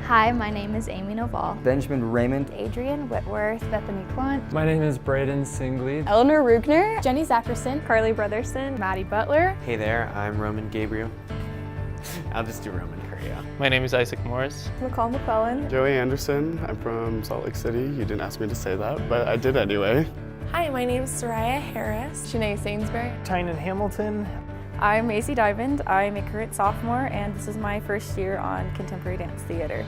Hi, my name is Amy Noval. Benjamin Raymond. Adrian Whitworth. Bethany Quant. My name is Braden Singley. Eleanor Rugner. Jenny Zackerson. Carly Brotherson. Maddie Butler. Hey there, I'm Roman Gabriel. I'll just do Roman Korea. My name is Isaac Morris. McCall McClellan. Joey Anderson. I'm from Salt Lake City. You didn't ask me to say that, but I did anyway. Hi, my name is Soraya Harris. Shanae Sainsbury. Tynan Hamilton. I'm Macy Diamond. I'm a current sophomore, and this is my first year on Contemporary Dance Theater.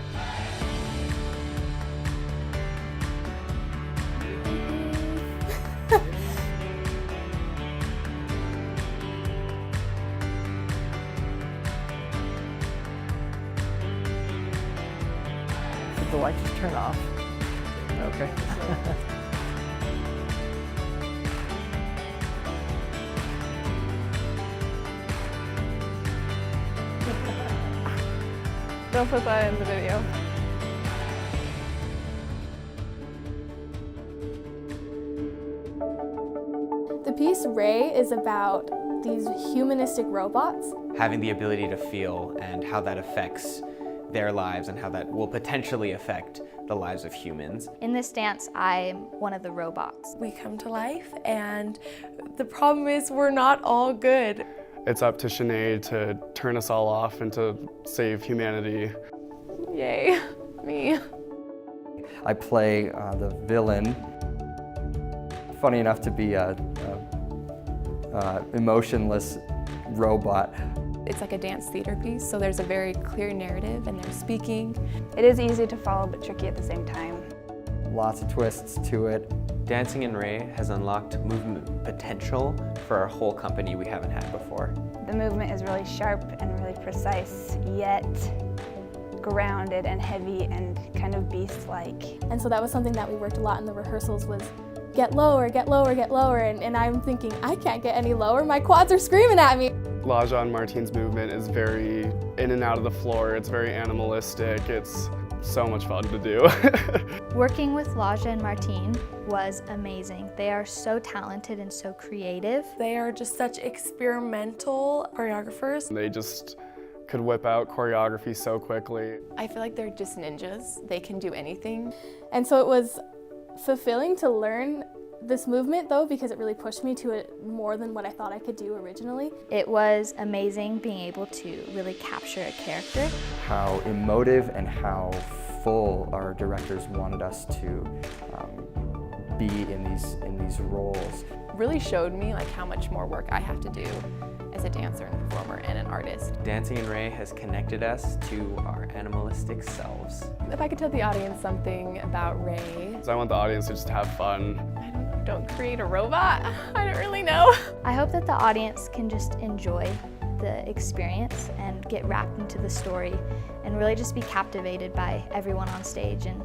Did the lights just turn off? Okay. Don't put that in the video. The piece Ray is about these humanistic robots. Having the ability to feel and how that affects their lives and how that will potentially affect the lives of humans. In this dance, I'm one of the robots. We come to life, and the problem is we're not all good. It's up to Shanae to turn us all off and to save humanity. Yay, me. I play the villain. Funny enough to be a emotionless robot. It's like a dance theater piece, so there's a very clear narrative and they're speaking. It is easy to follow but tricky at the same time. Lots of twists to it. Dancing in Ray has unlocked movement potential for our whole company we haven't had before. The movement is really sharp and really precise, yet grounded and heavy and kind of beast-like. And so that was something that we worked a lot in the rehearsals was get lower, get lower, get lower. And I'm thinking, I can't get any lower. My quads are screaming at me. Laja and Martine's movement is very in and out of the floor. It's very animalistic. It's so much fun to do. Working with Laja and Martine was amazing. They are so talented and so creative. They are just such experimental choreographers. They just could whip out choreography so quickly. I feel like they're just ninjas. They can do anything. And so it was fulfilling to learn this movement though, because it really pushed me to it more than what I thought I could do originally. It was amazing being able to really capture a character. How emotive and how full our directors wanted us to be in these roles. Really showed me like how much more work I have to do as a dancer and performer and an artist. Dancing in Ray has connected us to our animalistic selves. If I could tell the audience something about Ray. So I want the audience to just have fun. Don't create a robot. I don't really know. I hope that the audience can just enjoy the experience and get wrapped into the story and really just be captivated by everyone on stage and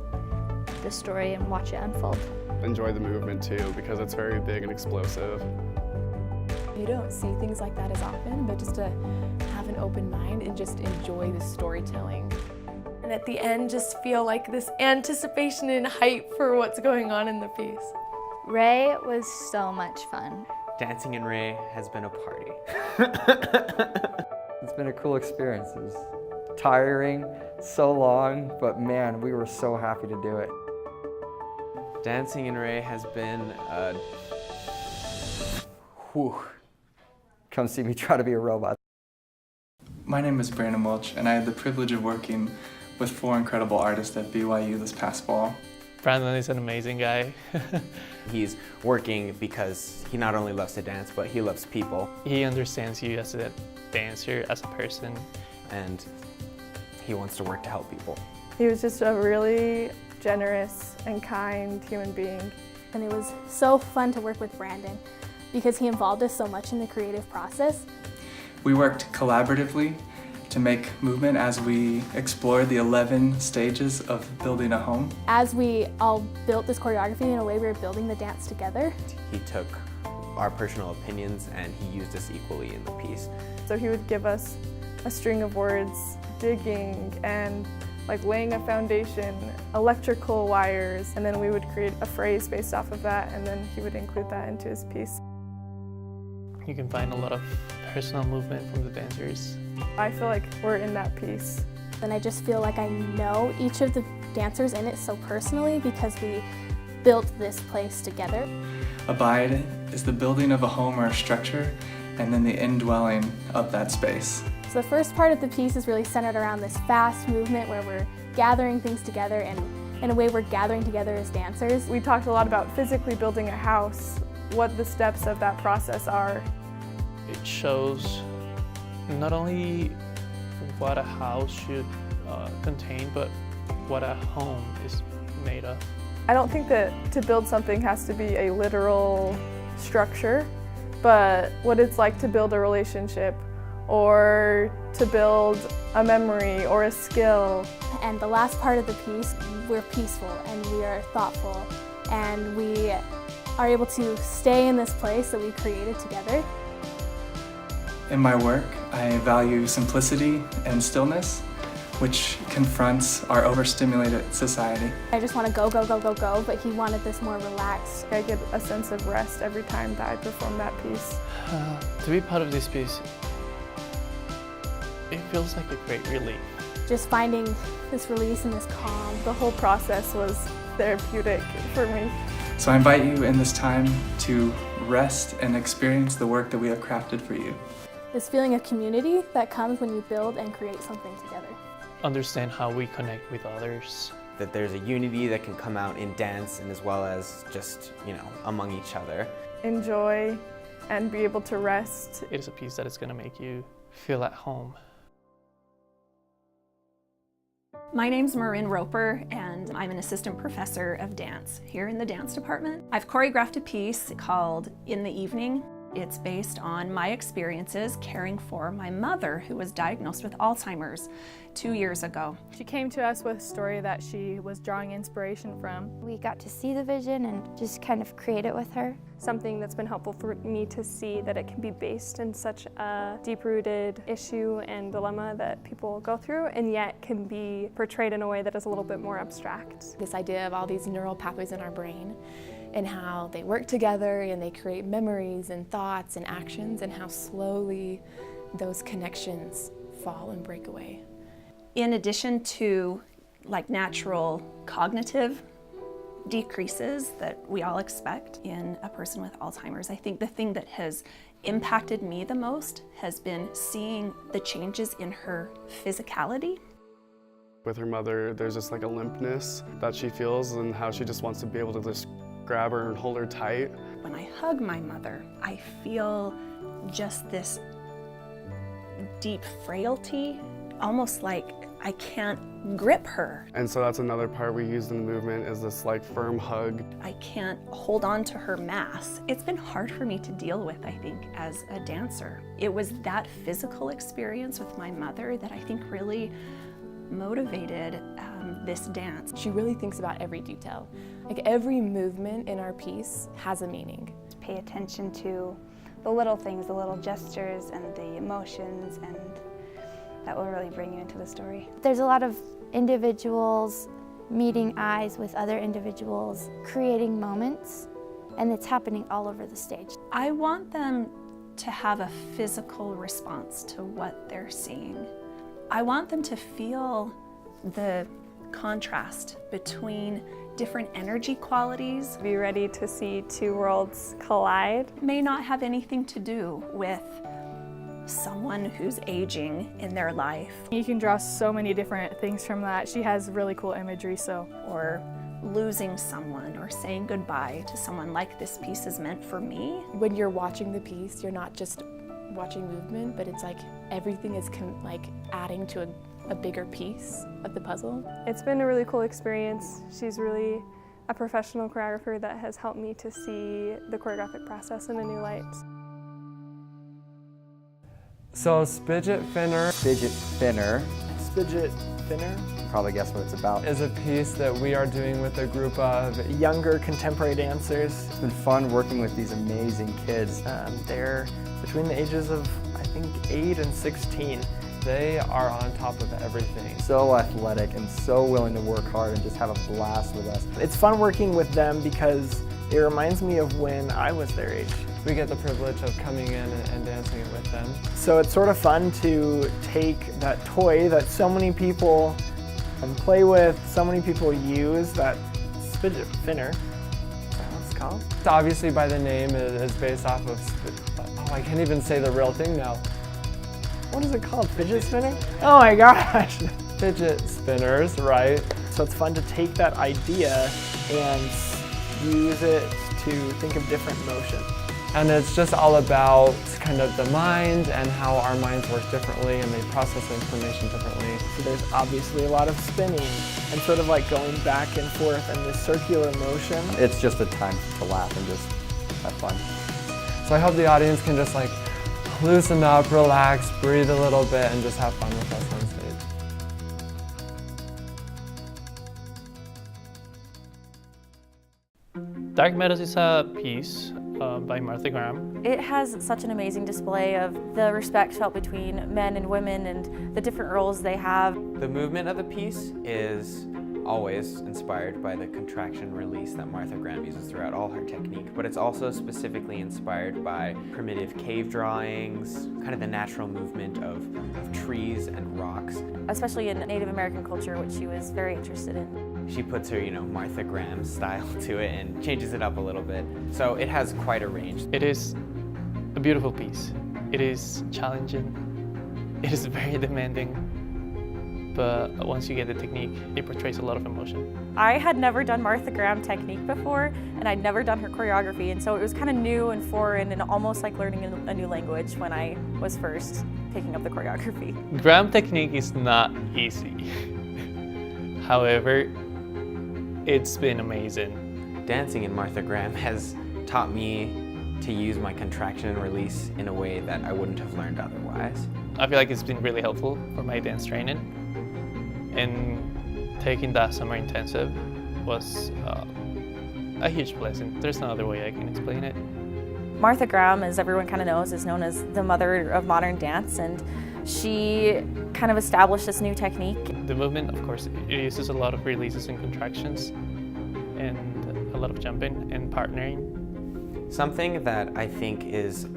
the story and watch it unfold. Enjoy the movement too, because it's very big and explosive. You don't see things like that as often, but just to have an open mind and just enjoy the storytelling. And at the end, just feel like this anticipation and hype for what's going on in the piece. Ray was so much fun. Dancing in Ray has been a party. It's been a cool experience. It was tiring, so long, but man, we were so happy to do it. Dancing in Ray has been a... Whew. Come see me try to be a robot. My name is Brandon Welch, and I had the privilege of working with 4 incredible artists at BYU this past fall. Brandon is an amazing guy. He's working because he not only loves to dance, but he loves people. He understands you as a dancer, as a person. And he wants to work to help people. He was just a really generous and kind human being. And it was so fun to work with Brandon because he involved us so much in the creative process. We worked collaboratively to make movement as we explored the 11 stages of building a home. As we all built this choreography, in a way we were building the dance together. He took our personal opinions and he used us equally in the piece. So he would give us a string of words, digging and like laying a foundation, electrical wires, and then we would create a phrase based off of that, and then he would include that into his piece. You can find a lot of personal movement from the dancers. I feel like we're in that piece And I just feel like I know each of the dancers in it so personally because we built this place together. Abide is the building of a home or a structure, and then the indwelling of that space. So the first part of the piece is really centered around this fast movement where we're gathering things together, and in a way we're gathering together as dancers. We talked a lot about physically building a house, what the steps of that process are. It shows not only what a house should contain, but what a home is made of. I don't think that to build something has to be a literal structure, but what it's like to build a relationship or to build a memory or a skill. And the last part of the piece, we're peaceful and we are thoughtful and we are able to stay in this place that we created together. In my work, I value simplicity and stillness, which confronts our overstimulated society. I just want to go, go, go, go, go, but he wanted this more relaxed. I get a sense of rest every time that I perform that piece. To be part of this piece, it feels like a great relief. Just finding this release and this calm. The whole process was therapeutic for me. So I invite you in this time to rest and experience the work that we have crafted for you. This feeling of community that comes when you build and create something together. Understand how we connect with others. That there's a unity that can come out in dance and as well as just, among each other. Enjoy and be able to rest. It is a piece that is going to make you feel at home. My name's Marin Roper, and I'm an assistant professor of dance here in the dance department. I've choreographed a piece called In the Evening. It's based on my experiences caring for my mother, who was diagnosed with Alzheimer's 2 years ago. She came to us with a story that she was drawing inspiration from. We got to see the vision and just kind of create it with her. Something that's been helpful for me to see that it can be based in such a deep-rooted issue and dilemma that people go through, and yet can be portrayed in a way that is a little bit more abstract. This idea of all these neural pathways in our brain and how they work together and they create memories and thoughts and actions, and how slowly those connections fall and break away. In addition to natural cognitive decreases that we all expect in a person with Alzheimer's, I think the thing that has impacted me the most has been seeing the changes in her physicality. With her mother, there's just a limpness that she feels, and how she just wants to be able to just grab her and hold her tight. When I hug my mother, I feel just this deep frailty, almost like I can't grip her. And so that's another part we used in the movement, is this firm hug. I can't hold on to her mass. It's been hard for me to deal with, I think, as a dancer. It was that physical experience with my mother that I think really motivated this dance. She really thinks about every detail. Every movement in our piece has a meaning. Pay attention to the little things, the little gestures and the emotions, and that will really bring you into the story. There's a lot of individuals meeting eyes with other individuals, creating moments, and it's happening all over the stage. I want them to have a physical response to what they're seeing. I want them to feel the contrast between different energy qualities. Be ready to see two worlds collide. It may not have anything to do with someone who's aging in their life. You can draw so many different things from that. She has really cool imagery, or losing someone, or saying goodbye to someone like this piece is meant for me. When you're watching the piece, you're not just watching movement, but it's everything is adding to a bigger piece of the puzzle. It's been a really cool experience. She's really a professional choreographer that has helped me to see the choreographic process in a new light. So Spidget Finner. Spidget Finner. Spidget Finner. Probably guess what it's about. Is a piece that we are doing with a group of younger contemporary dancers. It's been fun working with these amazing kids. They're between the ages of, I think, 8 and 16. They are on top of everything. So athletic and so willing to work hard and just have a blast with us. It's fun working with them because it reminds me of when I was their age. we get the privilege of coming in and dancing it with them. So it's sort of fun to take that toy that so many people play with, so many people use, that fidget spinner. Is that what it's called? It's obviously by the name, it is based off of, oh, I can't even say the real thing now. What is it called? Fidget spinner? Oh my gosh! Fidget spinners, right? So it's fun to take that idea and use it to think of different motions. And it's just all about kind of the mind and how our minds work differently and they process information differently. So there's obviously a lot of spinning and sort of like going back and forth in this circular motion. It's just a time to laugh and just have fun. So I hope the audience can just like loosen up, relax, breathe a little bit, and just have fun with us on stage. Dark Meadows is a piece by Martha Graham. It has such an amazing display of the respect felt between men and women and the different roles they have. The movement of the piece is always inspired by the contraction release that Martha Graham uses throughout all her technique, but it's also specifically inspired by primitive cave drawings, kind of the natural movement of trees and rocks. Especially in Native American culture, which she was very interested in. She puts her, Martha Graham style to it and changes it up a little bit. So it has quite a range. It is a beautiful piece. It is challenging. It is very demanding. But once you get the technique, it portrays a lot of emotion. I had never done Martha Graham technique before, and I'd never done her choreography, and so it was kind of new and foreign and almost like learning a new language when I was first picking up the choreography. Graham technique is not easy. However, it's been amazing. Dancing in Martha Graham has taught me to use my contraction and release in a way that I wouldn't have learned otherwise. I feel like it's been really helpful for my dance training. And taking that summer intensive was a huge blessing. There's no other way I can explain it. Martha Graham, as everyone kind of knows, is known as the mother of modern dance, and she kind of established this new technique. The movement, of course, it uses a lot of releases and contractions and a lot of jumping and partnering. Something that I think is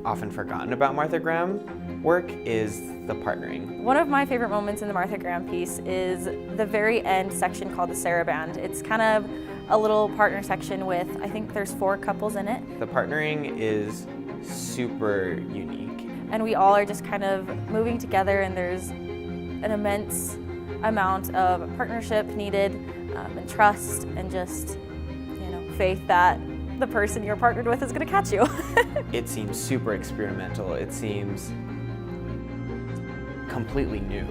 often forgotten about Martha Graham work is the partnering. One of my favorite moments in the Martha Graham piece is the very end section called the Saraband. It's kind of a little partner section with, I think there's 4 couples in it. The partnering is super unique. And we all are just kind of moving together, and there's an immense amount of partnership needed, and trust, and just, faith that the person you're partnered with is going to catch you. It seems super experimental. It seems completely new.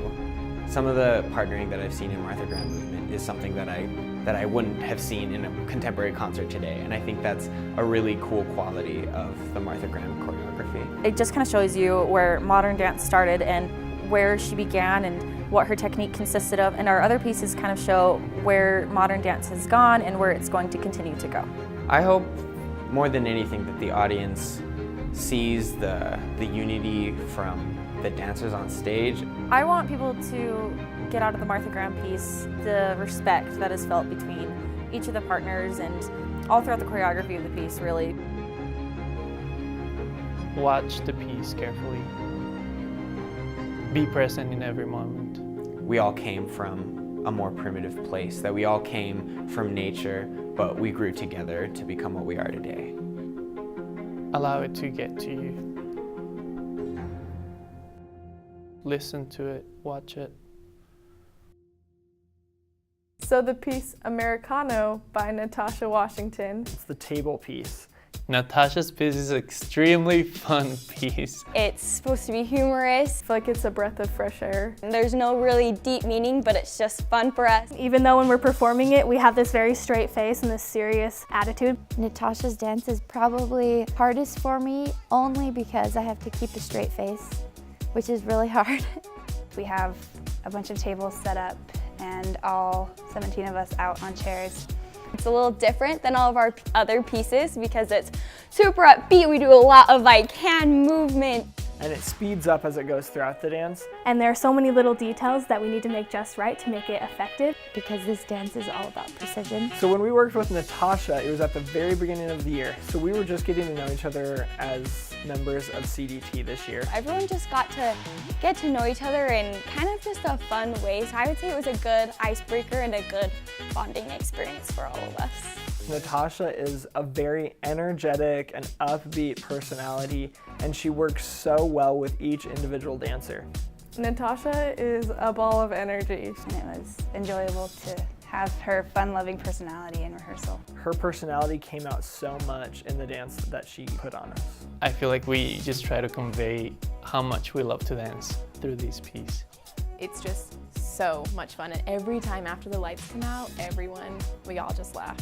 Some of the partnering that I've seen in Martha Graham movement is something that I wouldn't have seen in a contemporary concert today, and I think that's a really cool quality of the Martha Graham choreography. It just kind of shows you where modern dance started and where she began and what her technique consisted of, and our other pieces kind of show where modern dance has gone and where it's going to continue to go. I hope more than anything that the audience sees the unity from the dancers on stage. I want people to get out of the Martha Graham piece the respect that is felt between each of the partners and all throughout the choreography of the piece, really. Watch the piece carefully. Be present in every moment. We all came from a more primitive place, that we all came from nature, but we grew together to become what we are today. Allow it to get to you. Listen to it, watch it. So the piece Americano by Natasha Washington. It's the table piece. Natasha's piece is an extremely fun piece. It's supposed to be humorous. I feel like it's a breath of fresh air. There's no really deep meaning, but it's just fun for us. Even though when we're performing it, we have this very straight face and this serious attitude. Natasha's dance is probably hardest for me only because I have to keep a straight face, which is really hard. We have a bunch of tables set up and all 17 of us out on chairs. It's a little different than all of our other pieces because it's super upbeat. We do a lot of hand movement. and it speeds up as it goes throughout the dance. And there are so many little details that we need to make just right to make it effective. Because this dance is all about precision. So when we worked with Natasha, it was at the very beginning of the year. So we were just getting to know each other as members of CDT this year. Everyone just got to get to know each other in kind of just a fun way. So I would say it was a good icebreaker and a good bonding experience for all of us. Natasha is a very energetic and upbeat personality, and she works so well with each individual dancer. Natasha is a ball of energy. And it was enjoyable to have her fun-loving personality in rehearsal. Her personality came out so much in the dance that she put on us. I feel like we just try to convey how much we love to dance through this piece. It's just so much fun, and every time after the lights come out, we all just laugh.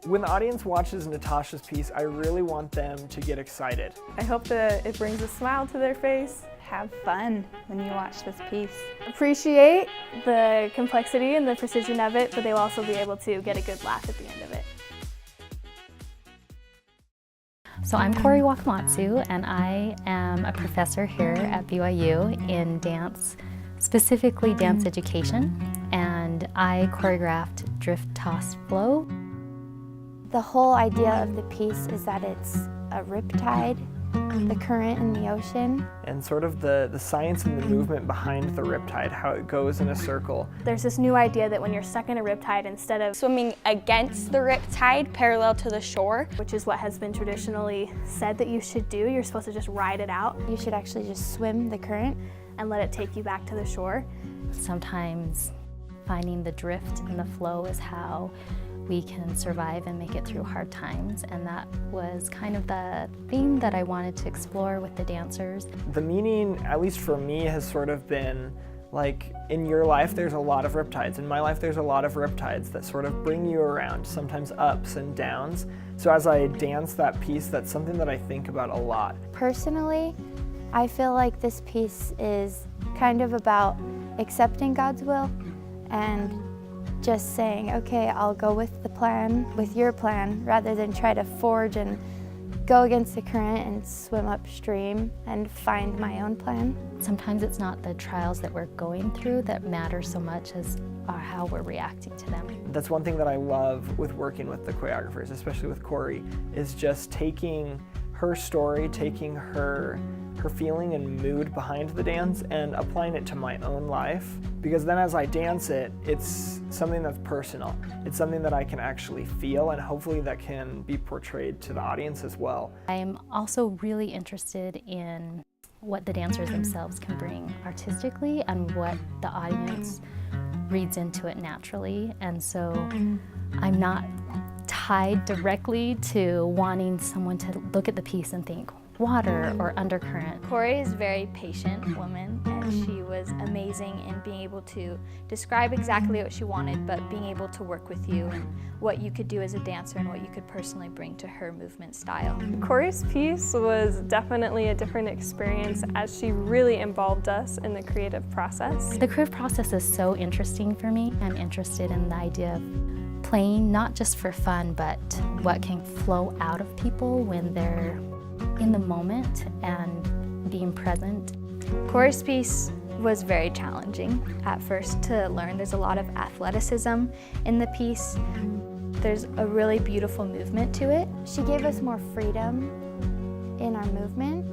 When the audience watches Natasha's piece, I really want them to get excited. I hope that it brings a smile to their face. Have fun when you watch this piece. Appreciate the complexity and the precision of it, but they will also be able to get a good laugh at the end of it. So I'm Kori Wakamatsu, and I am a professor here at BYU in dance, specifically dance education, and I choreographed Drift, Toss, Flow. The whole idea of the piece is that it's a riptide, the current in the ocean. And sort of the science and the movement behind the riptide, how it goes in a circle. There's this new idea that when you're stuck in a riptide, instead of swimming against the riptide parallel to the shore, which is what has been traditionally said that you should do, you're supposed to just ride it out. You should actually just swim the current and let it take you back to the shore. Sometimes finding the drift and the flow is how we can survive and make it through hard times, and that was kind of the theme that I wanted to explore with the dancers. The meaning, at least for me, has sort of been like, in your life there's a lot of riptides. In my life there's a lot of riptides that sort of bring you around, sometimes ups and downs. So as I dance that piece, that's something that I think about a lot. Personally, I feel like this piece is kind of about accepting God's will and just saying, okay, I'll go with the plan, with your plan, rather than try to forge and go against the current and swim upstream and find my own plan. Sometimes it's not the trials that we're going through that matter so much as how we're reacting to them. That's one thing that I love with working with the choreographers, especially with Kori, is just taking her story, taking her feeling and mood behind the dance and applying it to my own life. Because then as I dance it, it's something that's personal. It's something that I can actually feel, and hopefully that can be portrayed to the audience as well. I'm also really interested in what the dancers themselves can bring artistically and what the audience reads into it naturally. And so I'm not tied directly to wanting someone to look at the piece and think water or undercurrent. Kori is a very patient woman, and she was amazing in being able to describe exactly what she wanted, but being able to work with you and what you could do as a dancer and what you could personally bring to her movement style. Kori's piece was definitely a different experience as she really involved us in the creative process. The creative process is so interesting for me. I'm interested in the idea of playing not just for fun, but what can flow out of people when they're in the moment and being present. Kori's piece was very challenging at first to learn. There's a lot of athleticism in the piece. There's a really beautiful movement to it. She gave us more freedom in our movement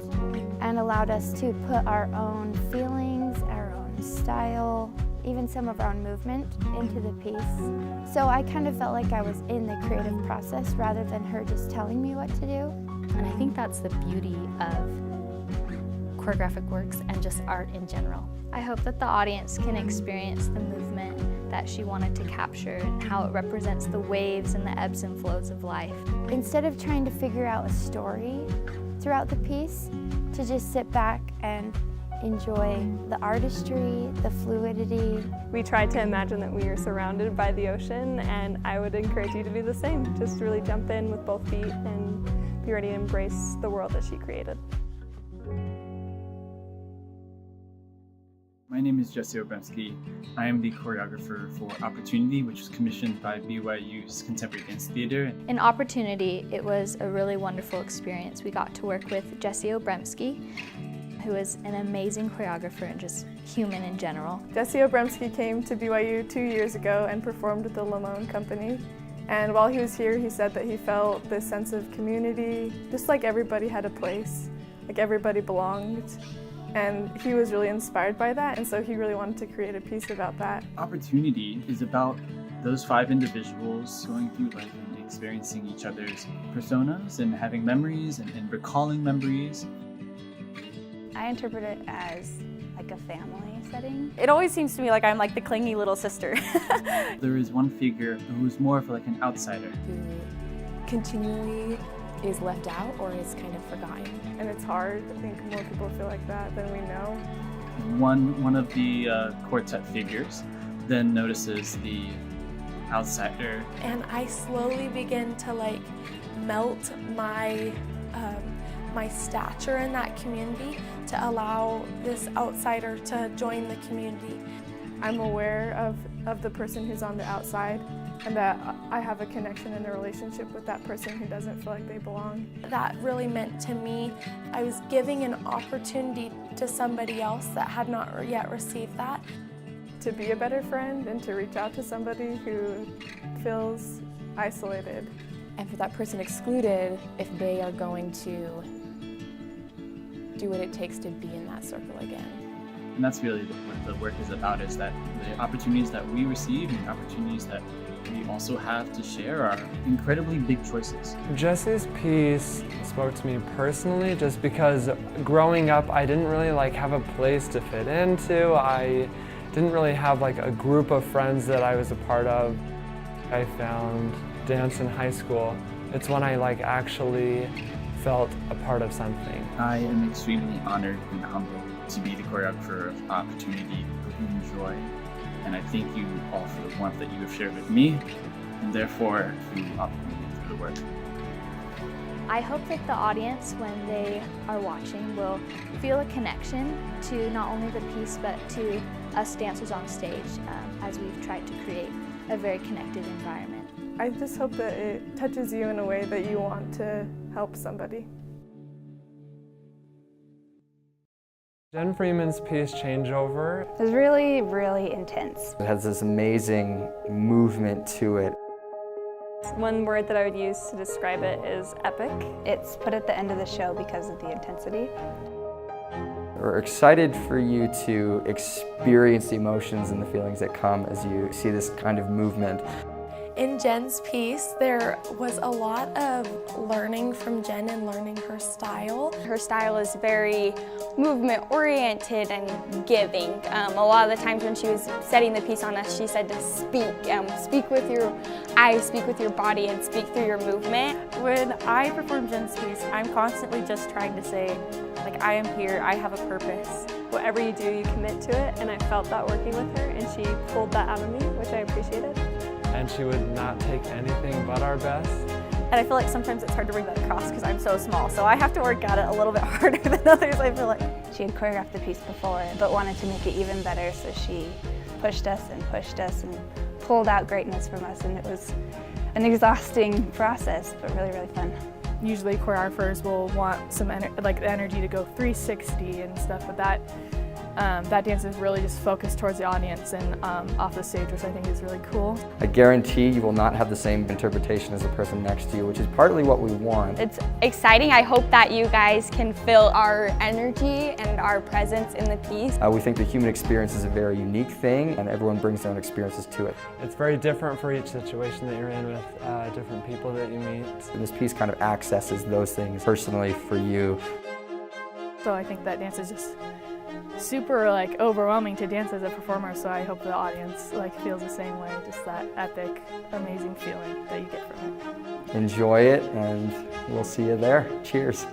and allowed us to put our own feelings, our own style, even some of our own movement into the piece. So I kind of felt like I was in the creative process rather than her just telling me what to do. And I think that's the beauty of choreographic works and just art in general. I hope that the audience can experience the movement that she wanted to capture and how it represents the waves and the ebbs and flows of life. Instead of trying to figure out a story throughout the piece, to just sit back and enjoy the artistry, the fluidity. We tried to imagine that we are surrounded by the ocean, and I would encourage you to do the same. Just really jump in with both feet and be ready to embrace the world that she created. My name is Jesse Obremski. I am the choreographer for Opportunity, which was commissioned by BYU's Contemporary Dance Theater. In Opportunity, it was a really wonderful experience. We got to work with Jesse Obremski. who is an amazing choreographer and just human in general. Jesse Obremski came to BYU 2 years ago and performed with the Lamone Company. And while he was here, he said that he felt this sense of community, just like everybody had a place, like everybody belonged. And he was really inspired by that, and so he really wanted to create a piece about that. Opportunity is about those 5 individuals going through life and experiencing each other's personas and having memories and recalling memories. I interpret it as like a family setting. It always seems to me like I'm like the clingy little sister. There is one figure who's more of like an outsider. Who continually is left out or is kind of forgotten. And it's hard. I think more people feel like that than we know. One of the quartet figures then notices the outsider. And I slowly begin to like melt my my stature in that community to allow this outsider to join the community. I'm aware of the person who's on the outside and that I have a connection and a relationship with that person who doesn't feel like they belong. That really meant to me, I was giving an opportunity to somebody else that had not yet received that. To be a better friend and to reach out to somebody who feels isolated. And for that person excluded, if they are going to do what it takes to be in that circle again. And that's really what the work is about, is that the opportunities that we receive and the opportunities that we also have to share are incredibly big choices. Jesse's piece spoke to me personally just because growing up I didn't really have a place to fit into. I didn't really have a group of friends that I was a part of. I found dance in high school. It's when I actually felt a part of something. I am extremely honored and humbled to be the choreographer of Opportunity. Hope you enjoy, and I thank you all for the warmth that you have shared with me, and therefore through Opportunity for the work. I hope that the audience, when they are watching, will feel a connection to not only the piece but to us dancers on stage as we've tried to create a very connected environment. I just hope that it touches you in a way that you want to help somebody. Jen Freeman's piece, Changeover. It was really, really intense. It has this amazing movement to it. One word that I would use to describe it is epic. It's put at the end of the show because of the intensity. We're excited for you to experience the emotions and the feelings that come as you see this kind of movement. In Jen's piece, there was a lot of learning from Jen and learning her style. Her style is very movement-oriented and giving. A lot of the times when she was setting the piece on us, she said to speak. Speak with your eyes, speak with your body, and speak through your movement. When I perform Jen's piece, I'm constantly just trying to say, I am here, I have a purpose. Whatever you do, you commit to it, and I felt that working with her, and she pulled that out of me, which I appreciated. And she would not take anything but our best. And I feel like sometimes it's hard to bring that across because I'm so small, so I have to work at it a little bit harder than others, I feel like. She had choreographed the piece before, but wanted to make it even better, so she pushed us and pulled out greatness from us, and it was an exhausting process, but really, really fun. Usually choreographers will want some energy to go 360 and stuff, but that dance is really just focused towards the audience and off the stage, which I think is really cool. I guarantee you will not have the same interpretation as the person next to you, which is partly what we want. It's exciting. I hope that you guys can feel our energy and our presence in the piece. We think the human experience is a very unique thing, and everyone brings their own experiences to it. It's very different for each situation that you're in with different people that you meet. And this piece kind of accesses those things personally for you. So I think that dance is just super overwhelming to dance as a performer, so I hope the audience feels the same way, just that epic, amazing feeling that you get from it. Enjoy it, and we'll see you there. Cheers.